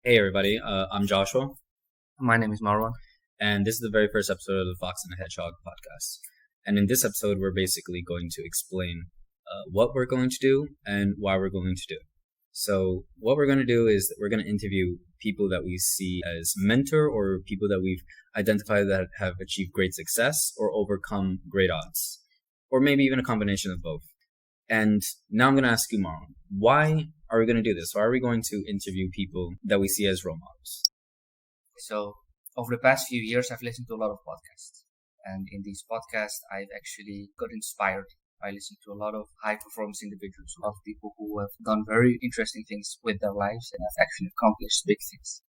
Hey everybody, I'm Joshua, My name is Marwan. and this is the very first episode of the Fox and The Hedgehog podcast. And in this episode, we're basically going to explain what we're going to do and why we're going to do it. So what we're going to do is we're going to interview people that we see as mentor or people that we've identified that have achieved great success or overcome great odds, or maybe even a combination of both. And now I'm going to ask you, Marwan, why are we going to do this? Why are we going to interview people that we see as role models? So, over the past few years, I've listened to a lot of podcasts. And in these podcasts, I've actually got inspired by listening to a lot of high performance individuals, a lot of people who have done very interesting things with their lives and have actually accomplished big things.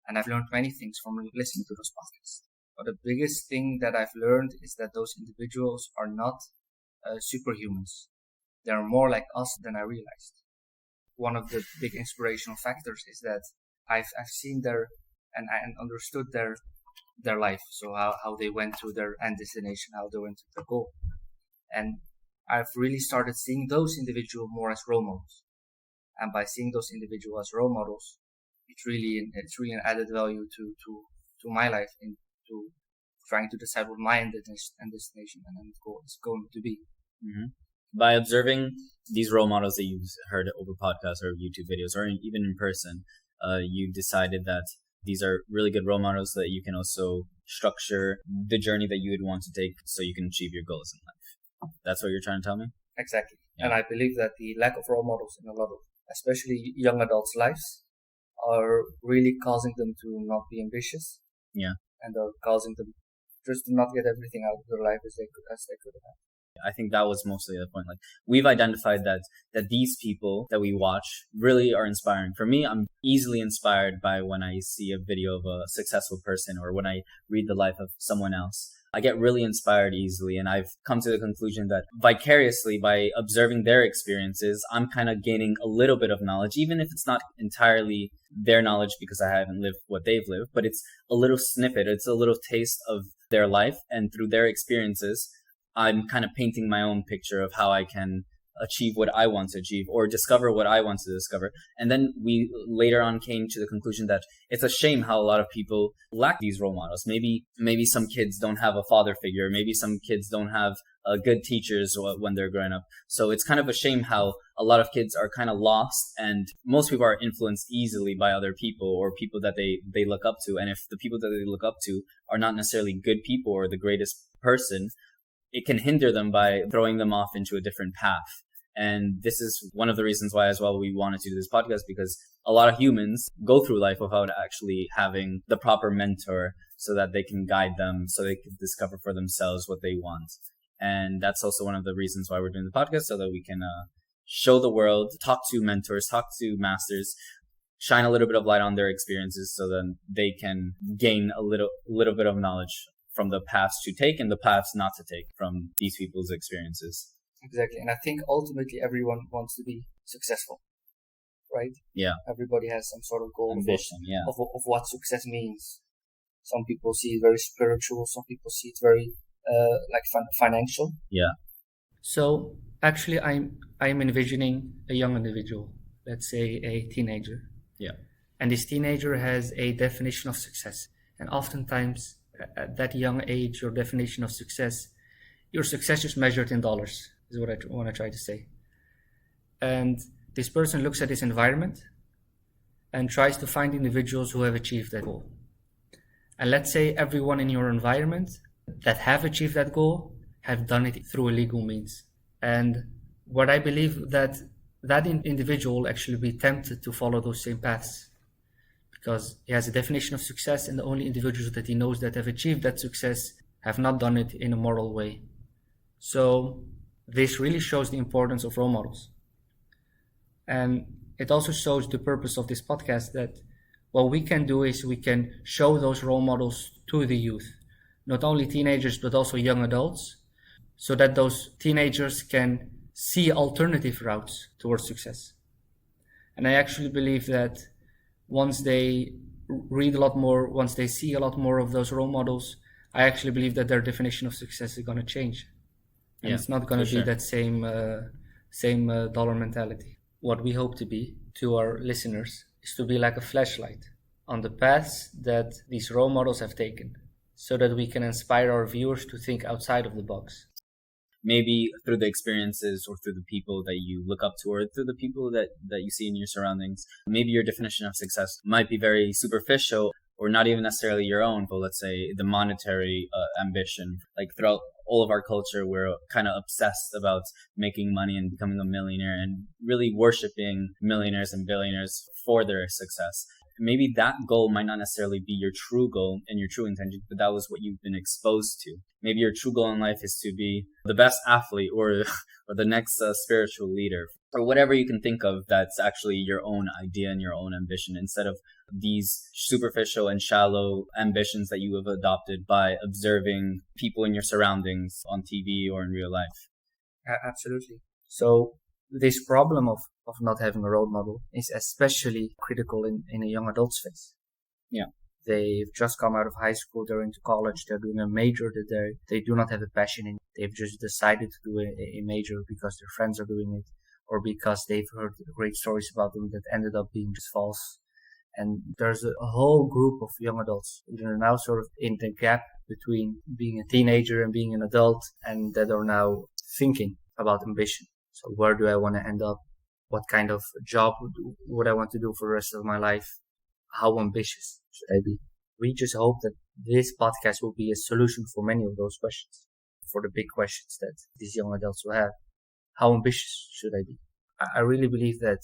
And I've learned many things from listening to those podcasts. But the biggest thing that I've learned is that those individuals are not superhumans. They are more like us than I realized. One of the big inspirational factors is that I've seen and understood their life. So how they went to their end destination, how they went to their goal. And I've really started seeing those individuals more as role models. And by seeing those individuals as role models, it's really an added value to my life into trying to decide what my end destination and end goal is going to be. Mm-hmm. By observing these role models that you've heard over podcasts or YouTube videos or even in person, you decided that these are really good role models that you can also structure the journey that you would want to take so you can achieve your goals in life. That's what you're trying to tell me? Exactly. Yeah. And I believe that the lack of role models in a lot of, especially young adults' lives, are really causing them to not be ambitious. Yeah. And are causing them just to not get everything out of their life as they could have. I think that was mostly the point. Like, we've identified that these people that we watch really are inspiring. For me, I'm easily inspired by when I see a video of a successful person or when I read the life of someone else. I get really inspired easily, and I've come to the conclusion that vicariously, by observing their experiences, I'm kind of gaining a little bit of knowledge, even if it's not entirely their knowledge because I haven't lived what they've lived, but it's a little snippet, it's a little taste of their life, and through their experiences, I'm kind of painting my own picture of how I can achieve what I want to achieve or discover what I want to discover. And then we later on came to the conclusion that it's a shame how a lot of people lack these role models. Maybe some kids don't have a father figure. Maybe some kids don't have good teachers when they're growing up. So it's kind of a shame how a lot of kids are kind of lost, and most people are influenced easily by other people or people that they look up to. And if the people that they look up to are not necessarily good people or the greatest person, it can hinder them by throwing them off into a different path. And this is one of the reasons why as well we wanted to do this podcast, because a lot of humans go through life without actually having the proper mentor so that they can guide them, so they can discover for themselves what they want. And that's also one of the reasons why we're doing the podcast, so that we can show the world, talk to mentors, talk to masters, shine a little bit of light on their experiences so then they can gain a little bit of knowledge from the paths to take and the paths not to take from these people's experiences. Exactly. And I think ultimately everyone wants to be successful, right? Yeah. Everybody has some sort of goal, ambition, of what success means. Some people see it very spiritual. Some people see it very financial. Yeah. So actually I'm envisioning a young individual, let's say a teenager. Yeah. And this teenager has a definition of success. And oftentimes at that young age, your definition of success, your success is measured in dollars, is what I want to try to say. And this person looks at his environment and tries to find individuals who have achieved that goal. And let's say everyone in your environment that have achieved that goal have done it through illegal means. And what I believe that individual will actually be tempted to follow those same paths, because he has a definition of success, and the only individuals that he knows that have achieved that success have not done it in a moral way. So this really shows the importance of role models. And it also shows the purpose of this podcast, that what we can do is we can show those role models to the youth, not only teenagers, but also young adults, so that those teenagers can see alternative routes towards success. And I actually believe that once they read a lot more, once they see a lot more of those role models, I actually believe that their definition of success is going to change. And it's not going to be that same dollar mentality. What we hope to be to our listeners is to be like a flashlight on the paths that these role models have taken, so that we can inspire our viewers to think outside of the box. Maybe through the experiences or through the people that you look up to or through the people that you see in your surroundings. Maybe your definition of success might be very superficial or not even necessarily your own, but let's say the monetary ambition. Like throughout all of our culture, we're kind of obsessed about making money and becoming a millionaire and really worshiping millionaires and billionaires for their success. Maybe that goal might not necessarily be your true goal and your true intention, but that was what you've been exposed to. Maybe your true goal in life is to be the best athlete or the next spiritual leader or whatever you can think of that's actually your own idea and your own ambition, instead of these superficial and shallow ambitions that you have adopted by observing people in your surroundings on TV or in real life. Absolutely. So this problem of not having a role model is especially critical in a young adult's phase. Yeah. They've just come out of high school, they're into college, they're doing a major that they do not have a passion in. They've just decided to do a major because their friends are doing it, or because they've heard great stories about them that ended up being just false. And there's a whole group of young adults that are now sort of in the gap between being a teenager and being an adult, and that are now thinking about ambition. So where do I want to end up? What kind of job would I want to do for the rest of my life? How ambitious should I be? We just hope that this podcast will be a solution for many of those questions, for the big questions that these young adults will have. How ambitious should I be? I really believe that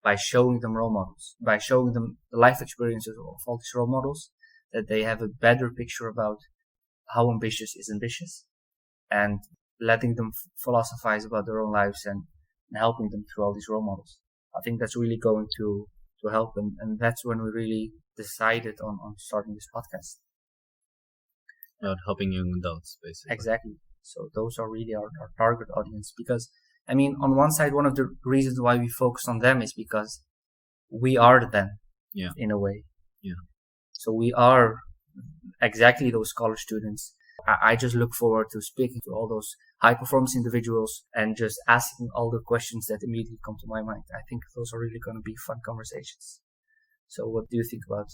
by showing them role models, by showing them the life experiences of all these role models, that they have a better picture about how ambitious is ambitious, and letting them philosophize about their own lives and helping them through all these role models. I think that's really going to help them. And that's when we really decided on starting this podcast. About helping young adults, basically. Exactly. So those are really our target audience, because, I mean, on one side, one of the reasons why we focus on them is because we are them, in a way. Yeah. So we are exactly those college students. I just look forward to speaking to all those high performance individuals and just asking all the questions that immediately come to my mind. I think those are really going to be fun conversations. So what do you think about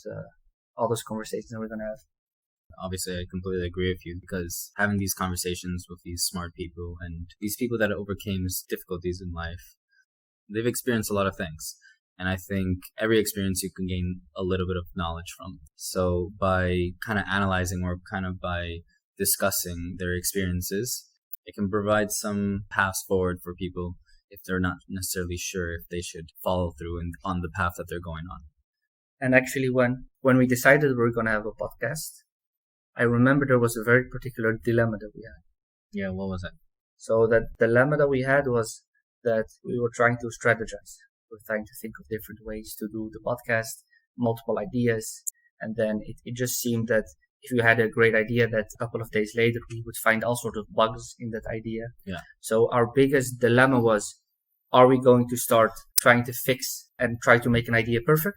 all those conversations that we're going to have? Obviously, I completely agree with you, because having these conversations with these smart people and these people that overcame difficulties in life, they've experienced a lot of things. And I think every experience you can gain a little bit of knowledge from. So by kind of analyzing or kind of by discussing their experiences, it can provide some paths forward for people if they're not necessarily sure if they should follow through on the path that they're going on. And actually, when we decided we were going to have a podcast, I remember there was a very particular dilemma that we had. Yeah, what was it? So that dilemma that we had was that we were trying to strategize. We were trying to think of different ways to do the podcast, multiple ideas. And then it just seemed that if you had a great idea, that a couple of days later, we would find all sorts of bugs in that idea. Yeah. So our biggest dilemma was, are we going to start trying to fix and try to make an idea perfect?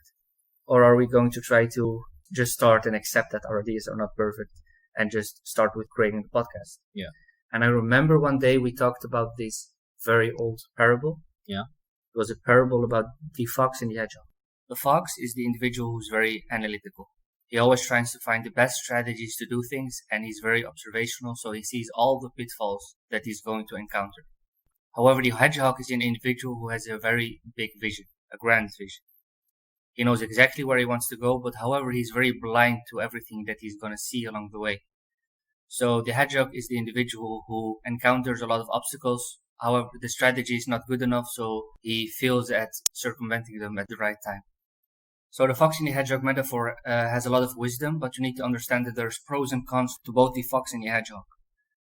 Or are we going to try to just start and accept that our ideas are not perfect and just start with creating the podcast? Yeah. And I remember one day we talked about this very old parable. Yeah. It was a parable about the fox and the hedgehog. The fox is the individual who's very analytical. He always tries to find the best strategies to do things, and he's very observational, so he sees all the pitfalls that he's going to encounter. However, the hedgehog is an individual who has a very big vision, a grand vision. He knows exactly where he wants to go, but however, he's very blind to everything that he's going to see along the way. So the hedgehog is the individual who encounters a lot of obstacles. However, the strategy is not good enough, so he fails at circumventing them at the right time. So the fox and the hedgehog metaphor has a lot of wisdom, but you need to understand that there's pros and cons to both the fox and the hedgehog.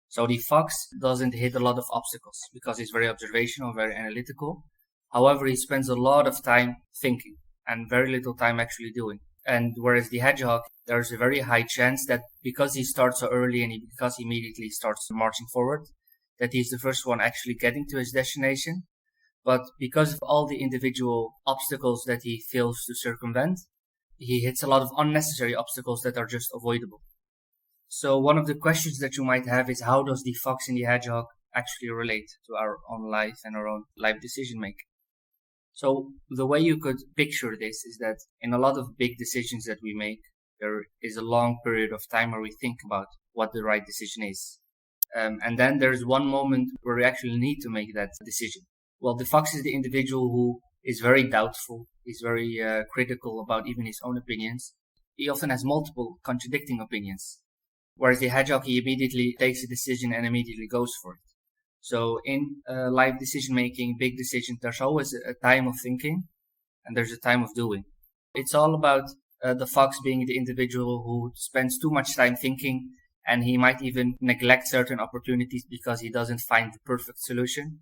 So the fox doesn't hit a lot of obstacles because he's very observational, very analytical. However, he spends a lot of time thinking and very little time actually doing. And whereas the hedgehog, there's a very high chance that because he starts so early and because he immediately starts marching forward, that he's the first one actually getting to his destination. But because of all the individual obstacles that he fails to circumvent, he hits a lot of unnecessary obstacles that are just avoidable. So one of the questions that you might have is, how does the fox and the hedgehog actually relate to our own life and our own life decision making? So the way you could picture this is that in a lot of big decisions that we make, there is a long period of time where we think about what the right decision is. And then there's one moment where we actually need to make that decision. Well, the fox is the individual who is very doubtful. He's very critical about even his own opinions. He often has multiple contradicting opinions. Whereas the hedgehog, he immediately takes a decision and immediately goes for it. So in life decision making, big decisions, there's always a time of thinking and there's a time of doing. It's all about the fox being the individual who spends too much time thinking, and he might even neglect certain opportunities because he doesn't find the perfect solution.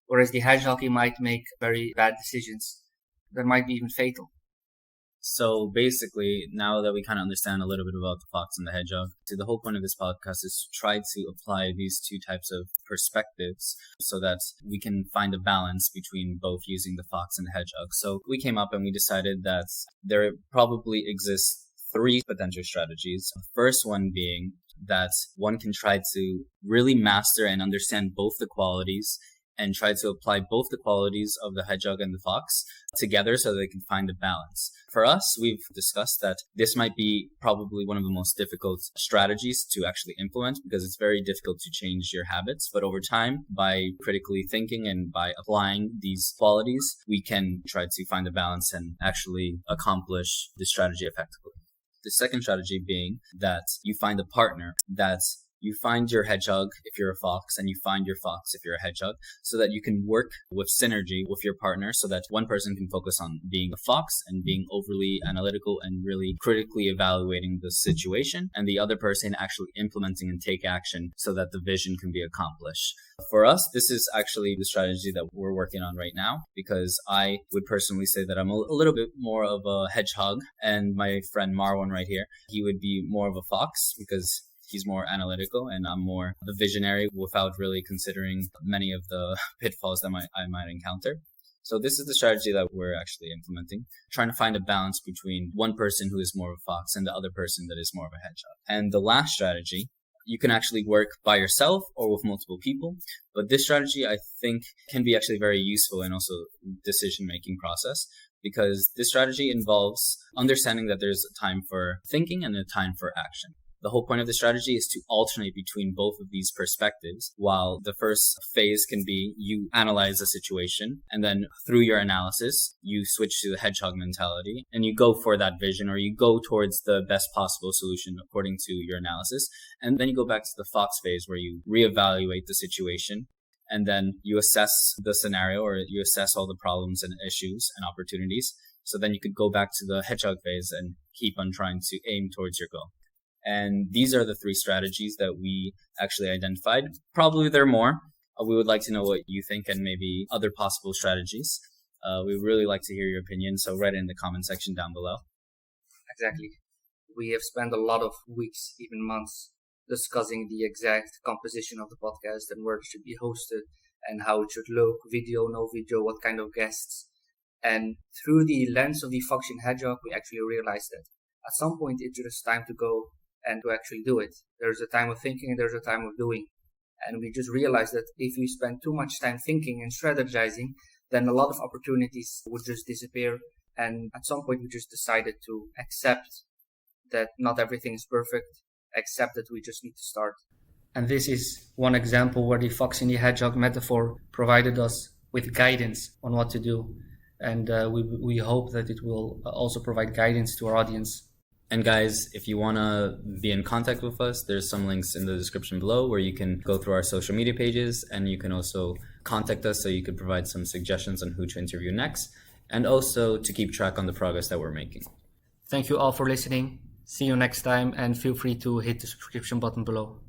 Whereas the hedgehog, he might make very bad decisions that might be even fatal. So basically, now that we kind of understand a little bit about the fox and the hedgehog, the whole point of this podcast is to try to apply these two types of perspectives so that we can find a balance between both using the fox and the hedgehog. So we came up and we decided that there probably exists 3 potential strategies. The first one being that one can try to really master and understand both the qualities and try to apply both the qualities of the hedgehog and the fox together so they can find a balance. For us, we've discussed that this might be probably one of the most difficult strategies to actually implement because it's very difficult to change your habits. But over time, by critically thinking and by applying these qualities, we can try to find a balance and actually accomplish the strategy effectively. The second strategy being that you find a partner, that you find your hedgehog if you're a fox and you find your fox if you're a hedgehog, so that you can work with synergy with your partner so that one person can focus on being a fox and being overly analytical and really critically evaluating the situation, and the other person actually implementing and take action so that the vision can be accomplished. For us, this is actually the strategy that we're working on right now, because I would personally say that I'm a little bit more of a hedgehog, and my friend Marwan right here, he would be more of a fox because he's more analytical and I'm more the visionary without really considering many of the pitfalls that I might encounter. So this is the strategy that we're actually implementing, trying to find a balance between one person who is more of a fox and the other person that is more of a hedgehog. And the last strategy, you can actually work by yourself or with multiple people. But this strategy, I think, can be actually very useful in also decision-making process, because this strategy involves understanding that there's a time for thinking and a time for action. The whole point of the strategy is to alternate between both of these perspectives, while the first phase can be you analyze the situation, and then through your analysis, you switch to the hedgehog mentality, and you go for that vision, or you go towards the best possible solution according to your analysis. And then you go back to the fox phase where you reevaluate the situation, and then you assess the scenario, or you assess all the problems and issues and opportunities. So then you could go back to the hedgehog phase and keep on trying to aim towards your goal. And these are the 3 strategies that we actually identified. Probably there are more. We would like to know what you think and maybe other possible strategies. We would really like to hear your opinion, so write it in the comment section down below. Exactly. We have spent a lot of weeks, even months, discussing the exact composition of the podcast and where it should be hosted and how it should look, video, no video, what kind of guests. And through the lens of the Fox and Hedgehog, we actually realized that at some point it's just time to go and to actually do it. There's a time of thinking and there's a time of doing. And we just realized that if we spend too much time thinking and strategizing, then a lot of opportunities would just disappear. And at some point we just decided to accept that not everything is perfect, accept that we just need to start. And this is one example where the fox and the hedgehog metaphor provided us with guidance on what to do. And we hope that it will also provide guidance to our audience. And guys, if you want to be in contact with us, there's some links in the description below where you can go through our social media pages, and you can also contact us so you could provide some suggestions on who to interview next, and also to keep track on the progress that we're making. Thank you all for listening. See you next time, and feel free to hit the subscription button below.